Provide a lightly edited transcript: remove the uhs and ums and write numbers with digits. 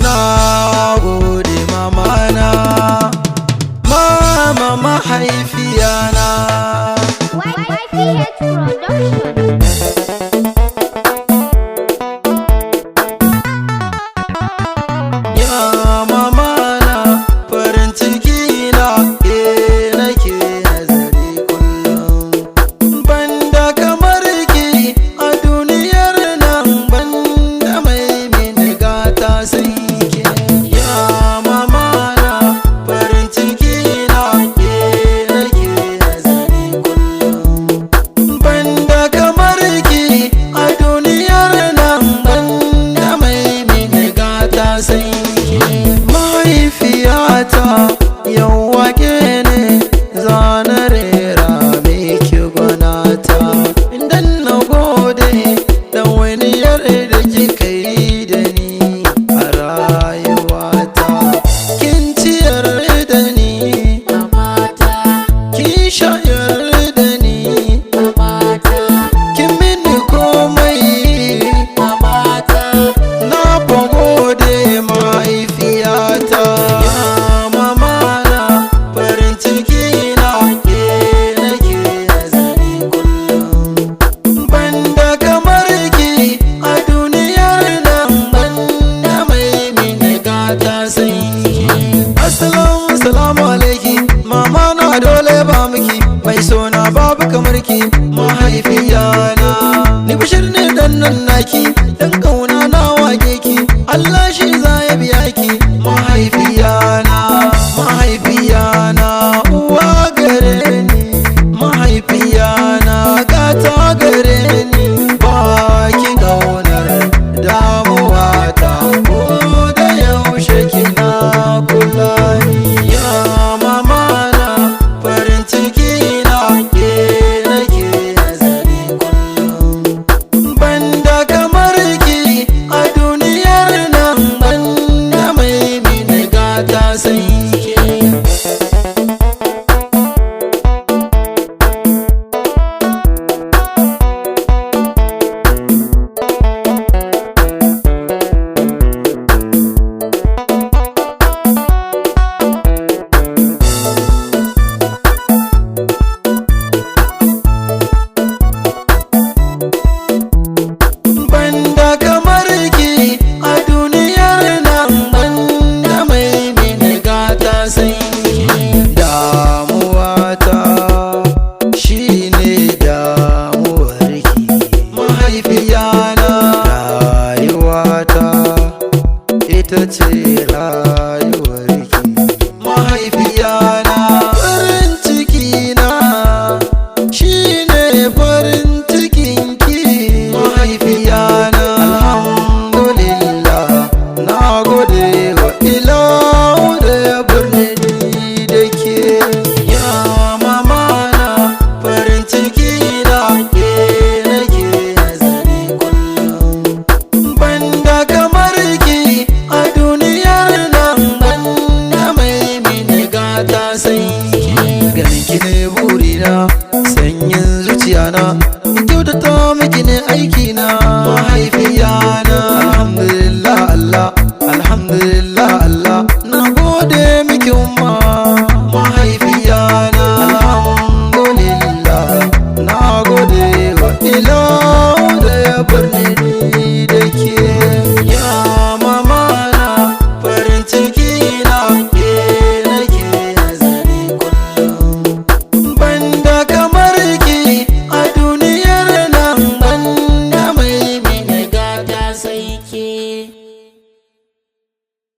na gode mamana, mama mahaifiyana. YPH Production. Ya mamana farin ciki na ke nake nazari kullum, banda kamar ki a duniyar nan, banda mai mini gata sai ke. Ya mamana farin ciki na ke nake nazari kullum, banda kamar ki a duniyar nan, banda mai mini gata sai ke. Mahaifiyata yau wake ne zana rera miki gwanata, idan na gode da waniyar da kika yi da ni a rayuwata. Kin ciyar da ni a mata, kin shayar da ni a mata, kin mini komai a mata, na fa gode mahaifiyata. Ya mamana farin ciki na ke nake nazari kullum, banda kamar ki a duniyar nan, banda mai mini gata sai ke. Assalamu alaiki mama na dole ba miki, mai sona babu kamar ki mahaifiyana. Ni bashir ne dan nan naki, dan kauna na wage ki, Allah shi za ya biya ki mahaifiyana. Mahaifiyana uwa gare ni, mahaifiyana gata gare ni, ba ki gaunar da